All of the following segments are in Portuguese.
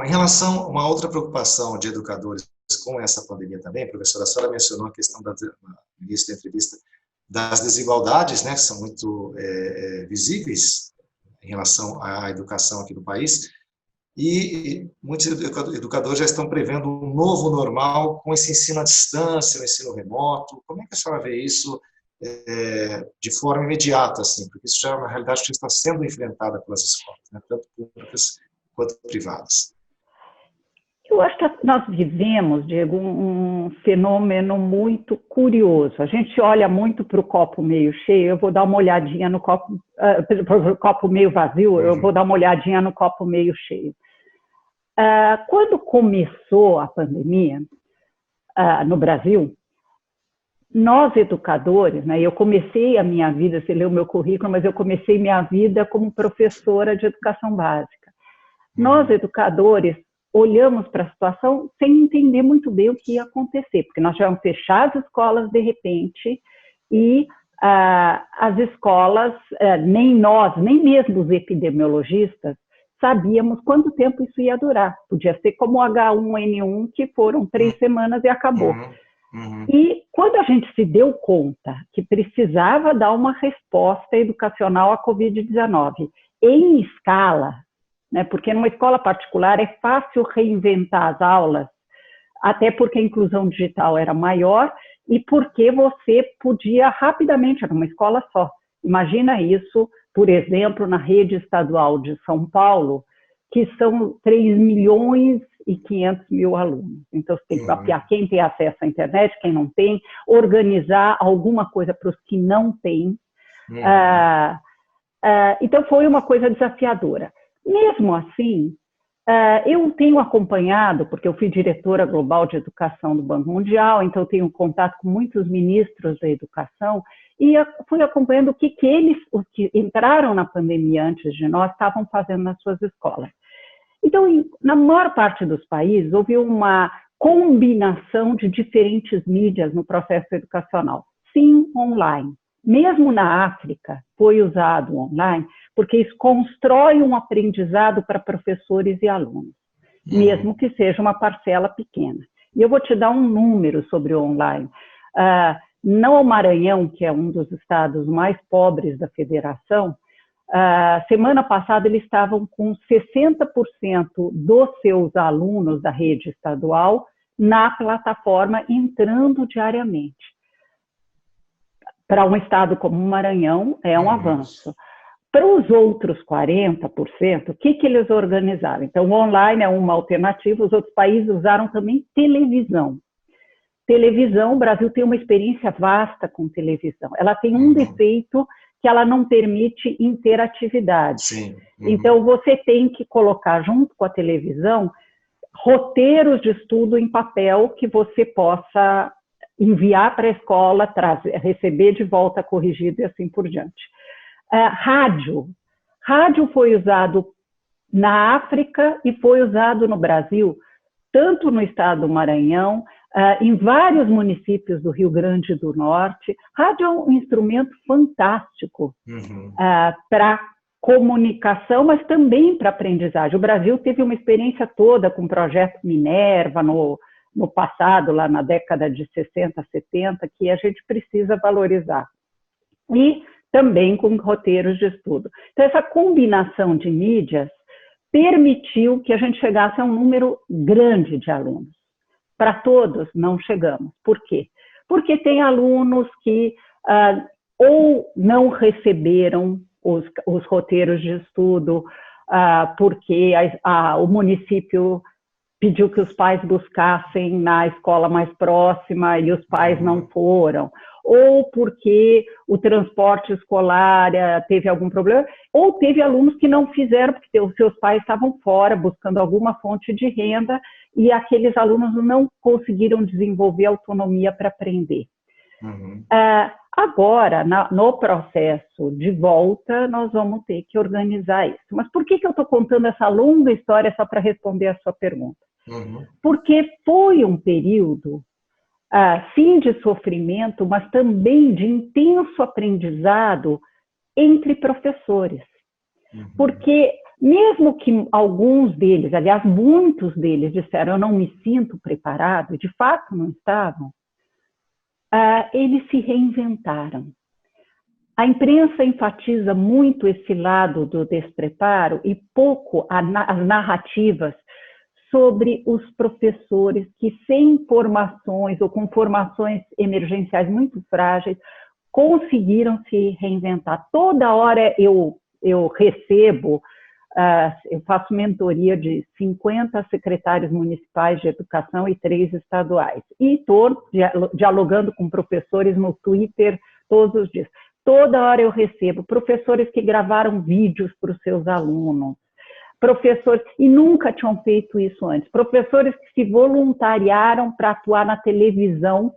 Bom, em relação a uma outra preocupação de educadores com essa pandemia também, professora, a senhora mencionou a questão no início da entrevista das desigualdades, né, que são muito visíveis em relação à educação aqui no país, e muitos educadores já estão prevendo um novo normal com esse ensino à distância, o ensino remoto. Como é que a senhora vê isso de forma imediata, assim? Porque isso já é uma realidade que está sendo enfrentada pelas escolas, né, tanto públicas quanto privadas. Eu acho que nós vivemos, Diego, um fenômeno muito curioso. A gente olha muito para o copo meio cheio, eu vou dar uma olhadinha no copo, para o copo meio vazio, eu vou dar uma olhadinha no copo meio cheio. Quando começou a pandemia no Brasil, nós educadores, né, eu comecei a minha vida, você leu o meu currículo, mas eu comecei minha vida como professora de educação básica. Nós, educadores, olhamos para a situação sem entender muito bem o que ia acontecer, porque nós tivemos que fechar as escolas de repente e as escolas, nem nós, nem mesmo os epidemiologistas, sabíamos quanto tempo isso ia durar. Podia ser como o H1N1, que foram 3 semanas e acabou. E quando a gente se deu conta que precisava dar uma resposta educacional à Covid-19 em escala, né, porque numa escola particular é fácil reinventar as aulas, até porque a inclusão digital era maior e porque você podia rapidamente, era uma escola só. Imagina isso, por exemplo, na rede estadual de São Paulo, que são 3.500.000 alunos. Então, você tem que mapear quem tem acesso à internet, quem não tem, organizar alguma coisa para os que não têm. Então, foi uma coisa desafiadora. Mesmo assim, eu tenho acompanhado, porque eu fui diretora global de educação do Banco Mundial, então eu tenho contato com muitos ministros da educação, e fui acompanhando o que eles, os que entraram na pandemia antes de nós, estavam fazendo nas suas escolas. Então, na maior parte dos países, houve uma combinação de diferentes mídias no processo educacional. Sim, online. Mesmo na África, foi usado online, porque isso constrói um aprendizado para professores e alunos, mesmo que seja uma parcela pequena. E eu vou te dar um número sobre o online. No Maranhão, que é um dos estados mais pobres da federação, semana passada eles estavam com 60% dos seus alunos da rede estadual na plataforma entrando diariamente. Para um estado como o Maranhão, é um avanço. Para os outros 40%, o que eles organizaram? Então, o online é uma alternativa, os outros países usaram também televisão. Televisão, o Brasil tem uma experiência vasta com televisão. Ela tem um defeito que ela não permite interatividade. Então, você tem que colocar junto com a televisão roteiros de estudo em papel que você possa enviar para a escola, receber de volta corrigido e assim por diante. Rádio. Rádio foi usado na África e foi usado no Brasil, tanto no estado do Maranhão, em vários municípios do Rio Grande do Norte. Rádio é um instrumento fantástico para comunicação, mas também para aprendizagem. O Brasil teve uma experiência toda com o projeto Minerva no passado, lá na década de 60, 70, que a gente precisa valorizar. E também com roteiros de estudo. Então, essa combinação de mídias permitiu que a gente chegasse a um número grande de alunos. Para todos, não chegamos. Por quê? Porque tem alunos que ou não receberam os roteiros de estudo, porque o município pediu que os pais buscassem na escola mais próxima e os pais não foram, ou porque o transporte escolar teve algum problema, ou teve alunos que não fizeram porque os seus pais estavam fora buscando alguma fonte de renda e aqueles alunos não conseguiram desenvolver autonomia para aprender. Agora, no processo de volta, nós vamos ter que organizar isso. Mas por que eu estou contando essa longa história só para responder a sua pergunta? Porque foi um período, sim, de sofrimento, mas também de intenso aprendizado entre professores. Porque Mesmo que alguns deles, aliás, muitos deles disseram, eu não me sinto preparado, de fato não estavam, eles se reinventaram. A imprensa enfatiza muito esse lado do despreparo e pouco as narrativas sobre os professores que, sem formações ou com formações emergenciais muito frágeis, conseguiram se reinventar. Toda hora eu recebo, eu faço mentoria de 50 secretários municipais de educação e 3 estaduais. E estou dialogando com professores no Twitter todos os dias. Toda hora eu recebo professores que gravaram vídeos para os seus alunos, professores, e nunca tinham feito isso antes, professores que se voluntariaram para atuar na televisão,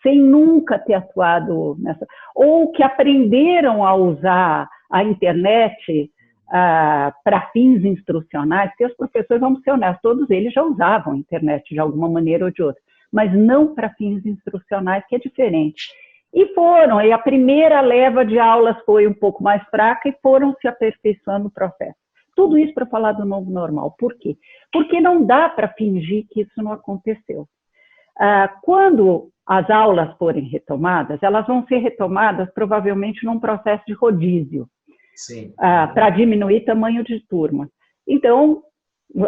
sem nunca ter atuado nessa, ou que aprenderam a usar a internet para fins instrucionais, porque os professores, vamos ser honestos, todos eles já usavam a internet de alguma maneira ou de outra, mas não para fins instrucionais, que é diferente. E a primeira leva de aulas foi um pouco mais fraca e foram se aperfeiçoando no processo. Tudo isso para falar do novo normal. Por quê? Porque não dá para fingir que isso não aconteceu. Quando as aulas forem retomadas, elas vão ser retomadas provavelmente num processo de rodízio, para diminuir tamanho de turma. Então,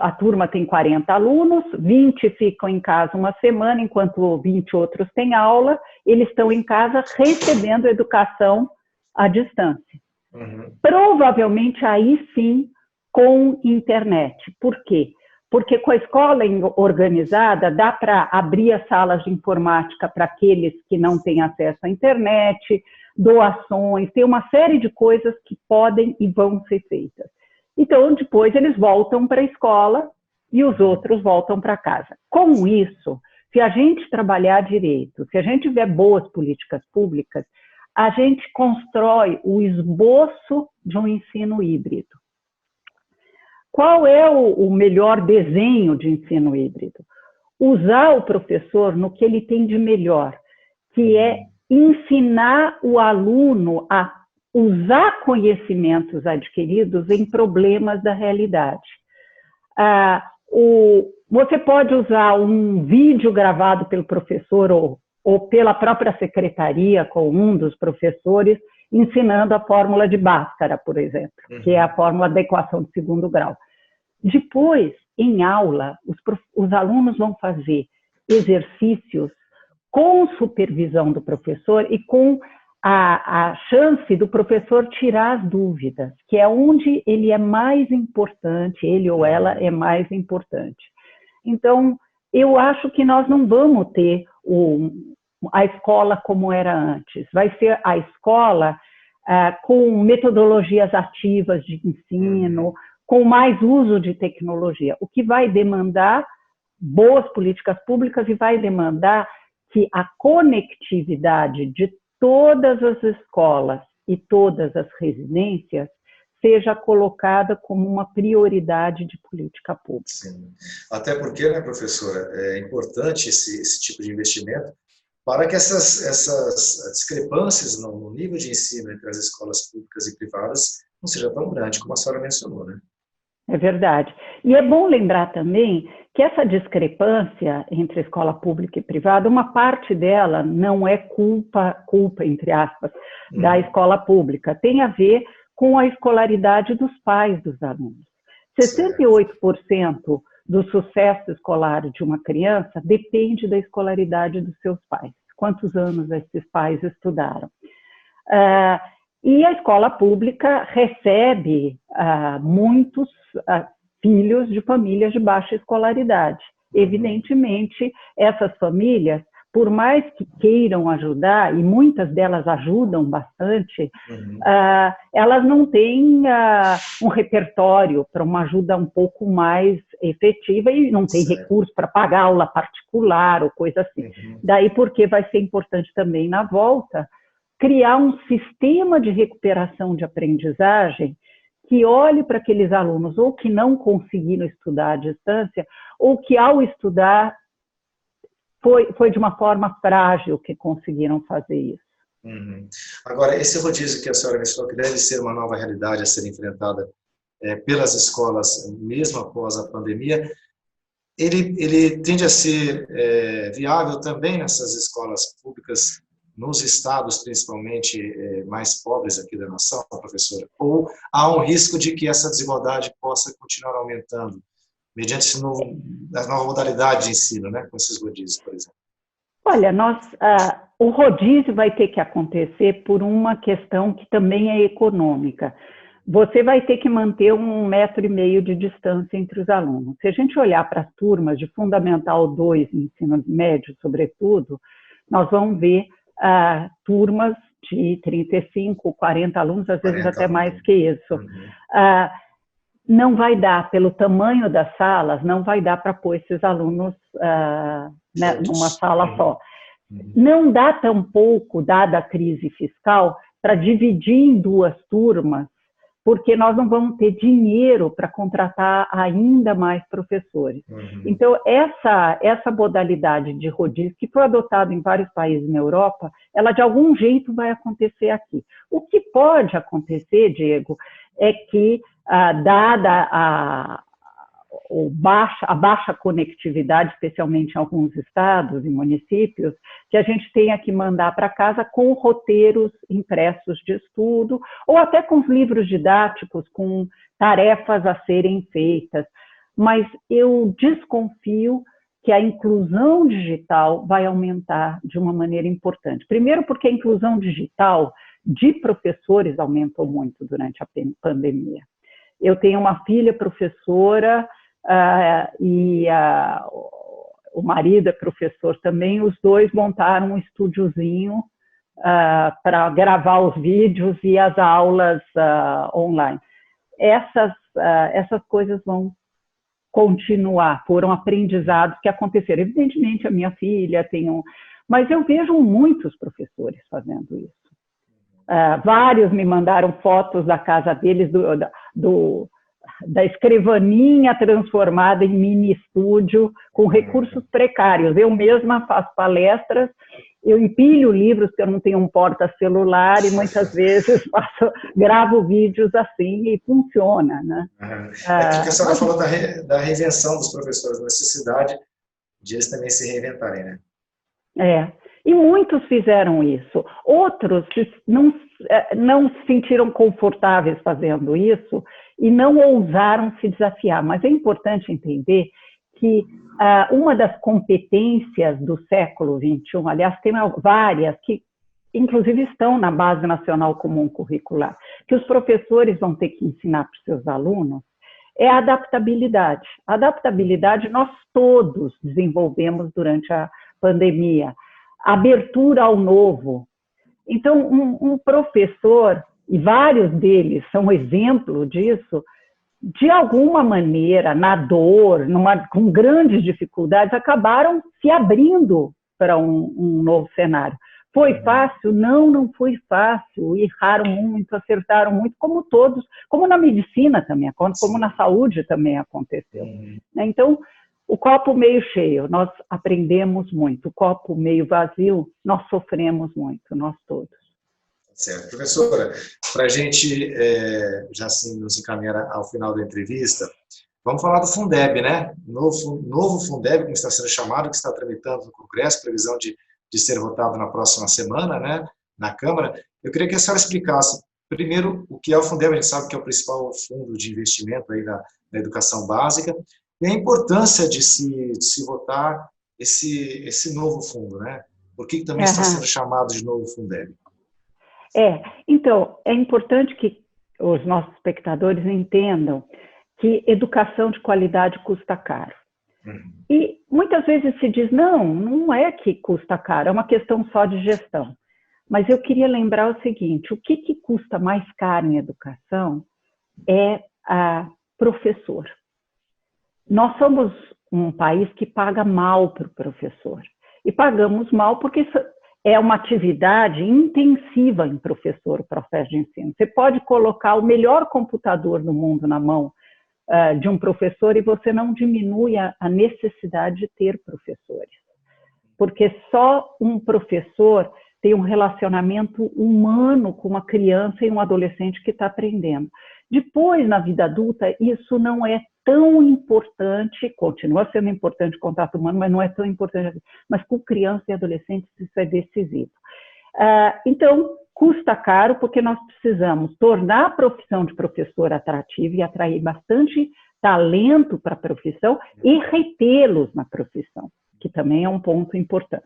a turma tem 40 alunos, 20 ficam em casa uma semana, enquanto 20 outros têm aula, eles estão em casa recebendo educação à distância. Provavelmente aí sim com internet. Por quê? Porque com a escola organizada dá para abrir as salas de informática para aqueles que não têm acesso à internet, doações, tem uma série de coisas que podem e vão ser feitas. Então, depois eles voltam para a escola e os outros voltam para casa. Com isso, se a gente trabalhar direito, se a gente tiver boas políticas públicas, a gente constrói o esboço de um ensino híbrido. Qual é o melhor desenho de ensino híbrido? Usar o professor no que ele tem de melhor, que é ensinar o aluno a usar conhecimentos adquiridos em problemas da realidade. Você pode usar um vídeo gravado pelo professor ou pela própria secretaria com um dos professores ensinando a fórmula de Bhaskara, por exemplo, que é a fórmula da equação de segundo grau. Depois, em aula, os alunos vão fazer exercícios com supervisão do professor e com a chance do professor tirar as dúvidas, que é onde ele é mais importante, ele ou ela é mais importante. Então, eu acho que nós não vamos ter a escola como era antes. Vai ser a escola com metodologias ativas de ensino, com mais uso de tecnologia, o que vai demandar boas políticas públicas e vai demandar que a conectividade de todas as escolas e todas as residências seja colocada como uma prioridade de política pública. Sim. Até porque, né, professora, é importante esse tipo de investimento para que essas discrepâncias no nível de ensino entre as escolas públicas e privadas não seja tão grande como a senhora mencionou, né? É verdade. E é bom lembrar também que essa discrepância entre a escola pública e privada, uma parte dela não é culpa, entre aspas, da escola pública. Tem a ver com a escolaridade dos pais dos alunos. 68% do sucesso escolar de uma criança depende da escolaridade dos seus pais. Quantos anos esses pais estudaram? E a escola pública recebe muitos filhos de famílias de baixa escolaridade. Evidentemente, essas famílias, por mais que queiram ajudar, e muitas delas ajudam bastante, elas não têm um repertório para uma ajuda um pouco mais efetiva e não tem recurso para pagar aula particular ou coisa assim. Daí porque vai ser importante também, na volta, criar um sistema de recuperação de aprendizagem que olhe para aqueles alunos ou que não conseguiram estudar à distância ou que, ao estudar, foi de uma forma frágil que conseguiram fazer isso. Agora, esse rodízio que a senhora mencionou, que deve ser uma nova realidade a ser enfrentada pelas escolas, mesmo após a pandemia, ele tende a ser viável também nessas escolas públicas, nos estados, principalmente, mais pobres aqui da nação, professora? Ou há um risco de que essa desigualdade possa continuar aumentando, mediante a nova modalidade de ensino, né, com esses rodízios, por exemplo? Olha, o rodízio vai ter que acontecer por uma questão que também é econômica. Você vai ter que manter 1,5 metro de distância entre os alunos. Se a gente olhar para as turmas de Fundamental 2, ensino médio, sobretudo, nós vamos ver turmas de 35, 40 alunos, às vezes até mais que isso. Não vai dar, pelo tamanho das salas, não vai dar para pôr esses alunos numa sala só. Não dá tampouco, dada a crise fiscal, para dividir em 2 turmas, porque nós não vamos ter dinheiro para contratar ainda mais professores. Então, essa modalidade de rodízio, que foi adotada em vários países na Europa, ela de algum jeito vai acontecer aqui. O que pode acontecer, Diego, é que, dada a baixa conectividade, especialmente em alguns estados e municípios, que a gente tenha que mandar para casa com roteiros impressos de estudo, ou até com os livros didáticos, com tarefas a serem feitas. Mas eu desconfio que a inclusão digital vai aumentar de uma maneira importante. Primeiro, porque a inclusão digital de professores aumentou muito durante a pandemia. Eu tenho uma filha professora, e o marido é professor também, os dois montaram um estúdiozinho para gravar os vídeos e as aulas online. Essas coisas vão continuar, foram aprendizados que aconteceram. Evidentemente, a minha filha tem mas eu vejo muitos professores fazendo isso. Vários me mandaram fotos da casa deles, da escrivaninha transformada em mini estúdio, com recursos precários. Eu mesma faço palestras, eu empilho livros, porque eu não tenho um porta-celular, e muitas vezes gravo vídeos assim, e funciona, né? Aquilo que a senhora falou da reinvenção dos professores, da necessidade de eles também se reinventarem, né? E muitos fizeram isso. Outros não se sentiram confortáveis fazendo isso e não ousaram se desafiar. Mas é importante entender que uma das competências do século XXI, aliás, tem várias que, inclusive, estão na Base Nacional Comum Curricular, que os professores vão ter que ensinar para os seus alunos, é a adaptabilidade. A adaptabilidade nós todos desenvolvemos durante a pandemia. Abertura ao novo. Então, um professor, e vários deles são exemplo disso, de alguma maneira, na dor, com grandes dificuldades, acabaram se abrindo para um novo cenário. Foi fácil? Não foi fácil. Erraram muito, acertaram muito, como todos, como na medicina também, como na saúde também aconteceu. Então, o copo meio cheio, nós aprendemos muito. O copo meio vazio, nós sofremos muito, nós todos. Certo. Professora, para a gente já assim, nos encaminhar ao final da entrevista, vamos falar do Fundeb, né? Novo Fundeb, como está sendo chamado, que está tramitando no Congresso, previsão de ser votado na próxima semana, né? Na Câmara. Eu queria que a senhora explicasse, primeiro, o que é o Fundeb. A gente sabe que é o principal fundo de investimento aí na educação básica, e a importância de se votar esse novo fundo, né? Por que também está sendo chamado de novo Fundeb? Então, é importante que os nossos espectadores entendam que educação de qualidade custa caro. E muitas vezes se diz, não é que custa caro, é uma questão só de gestão. Mas eu queria lembrar o seguinte, o que custa mais caro em educação é professor. Nós somos um país que paga mal para o professor. E pagamos mal porque é uma atividade intensiva em professor, o processo de ensino. Você pode colocar o melhor computador do mundo na mão de um professor e você não diminui a necessidade de ter professores. Porque só um professor tem um relacionamento humano com uma criança e um adolescente que está aprendendo. Depois, na vida adulta, isso não é tão importante, continua sendo importante o contato humano, mas não é tão importante. Mas com crianças e adolescentes isso é decisivo. Então, custa caro porque nós precisamos tornar a profissão de professor atrativa e atrair bastante talento para a profissão e retê-los na profissão, que também é um ponto importante.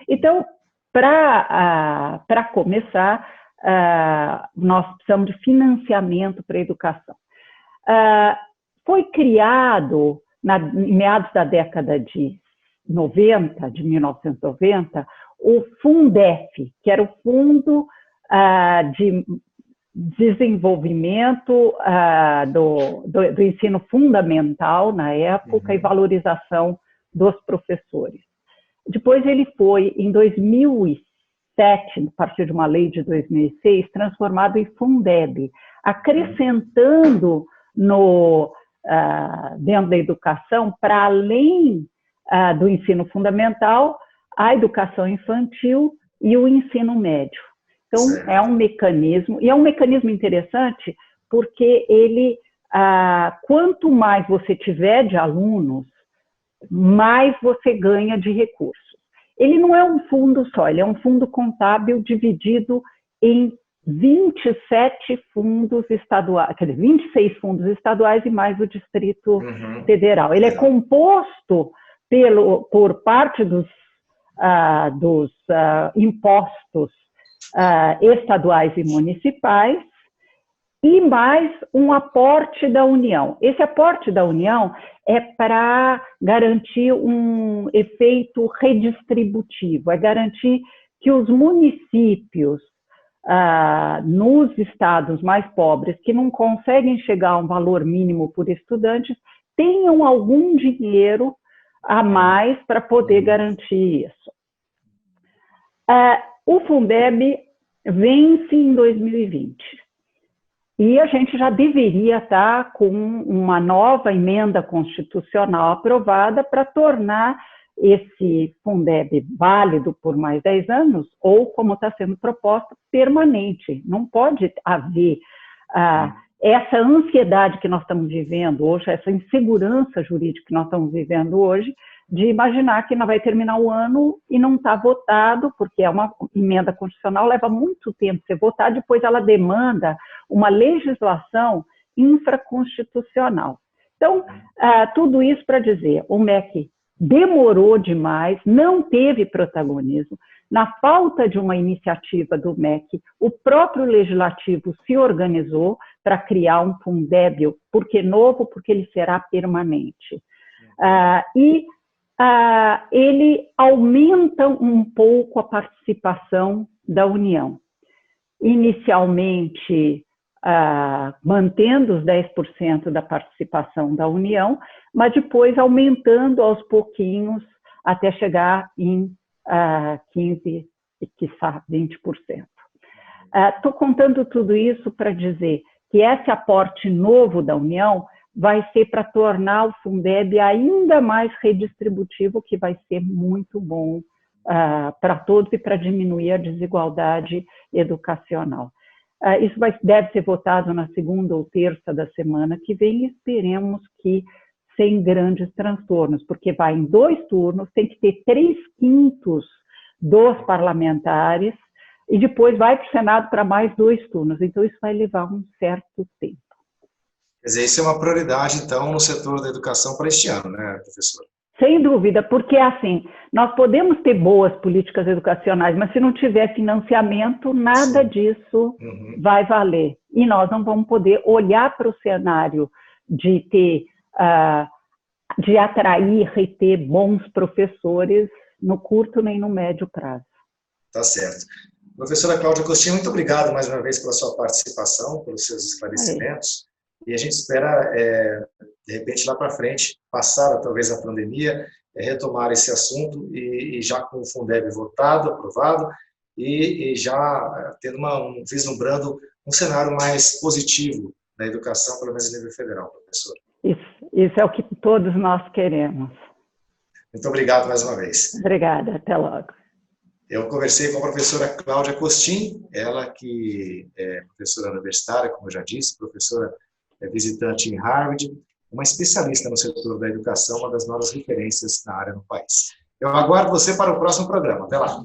Então, para começar, nós precisamos de financiamento para a educação. Foi criado, em meados da década de 90, de 1990, o Fundef, que era o Fundo de Desenvolvimento do Ensino Fundamental, na época, e valorização dos professores. Depois ele foi, em 2007, a partir de uma lei de 2006, transformado em Fundeb, acrescentando dentro da educação, para além do ensino fundamental, a educação infantil e o ensino médio. Então, é um mecanismo, e é um mecanismo interessante, porque ele, quanto mais você tiver de alunos, mais você ganha de recursos. Ele não é um fundo só, ele é um fundo contábil dividido em 27 fundos estaduais, quer dizer, 26 fundos estaduais e mais o Distrito Federal. Ele é composto por parte dos impostos estaduais e municipais e mais um aporte da União. Esse aporte da União é para garantir um efeito redistributivo, é garantir que os municípios nos estados mais pobres, que não conseguem chegar a um valor mínimo por estudante, tenham algum dinheiro a mais para poder garantir isso. O Fundeb vence em 2020 e a gente já deveria estar com uma nova emenda constitucional aprovada para tornar esse Fundeb válido por mais 10 anos ou, como está sendo proposto, permanente. Não pode haver essa ansiedade que nós estamos vivendo hoje, essa insegurança jurídica que nós estamos vivendo hoje, de imaginar que não vai terminar o ano e não está votado, porque é uma emenda constitucional, leva muito tempo ser votada, depois ela demanda uma legislação infraconstitucional. Então, tudo isso para dizer, o MEC demorou demais, não teve protagonismo. Na falta de uma iniciativa do MEC, o próprio legislativo se organizou para criar um Fundeb, porque novo, porque ele será permanente. Ele aumenta um pouco a participação da União. Inicialmente, mantendo os 10% da participação da União, mas depois aumentando aos pouquinhos até chegar em 15% e, quiçá, 20%. Estou contando tudo isso para dizer que esse aporte novo da União vai ser para tornar o Fundeb ainda mais redistributivo, que vai ser muito bom para todos e para diminuir a desigualdade educacional. Isso deve ser votado na segunda ou terça da semana que vem, e esperemos que sem grandes transtornos, porque vai em 2 turnos, tem que ter 3/5 dos parlamentares, e depois vai para o Senado para mais 2 turnos, então isso vai levar um certo tempo. Quer dizer, isso é uma prioridade, então, no setor da educação para este ano, né, professora? Sem dúvida, porque assim, nós podemos ter boas políticas educacionais, mas se não tiver financiamento, nada disso vai valer. E nós não vamos poder olhar para o cenário de de atrair, reter bons professores no curto nem no médio prazo. Tá certo. Professora Cláudia Costinha, muito obrigado mais uma vez pela sua participação, pelos seus esclarecimentos. E a gente espera, de repente, lá para frente, passada talvez a pandemia, retomar esse assunto e já com o Fundeb votado, aprovado, e já tendo vislumbrando um cenário mais positivo da educação, pelo menos a nível federal, professor. Isso é o que todos nós queremos. Muito obrigado mais uma vez. Obrigada, até logo. Eu conversei com a professora Cláudia Costin, ela que é professora universitária, como eu já disse, professora visitante em Harvard, uma especialista no setor da educação, uma das nossas referências na área no país. Eu aguardo você para o próximo programa. Até lá.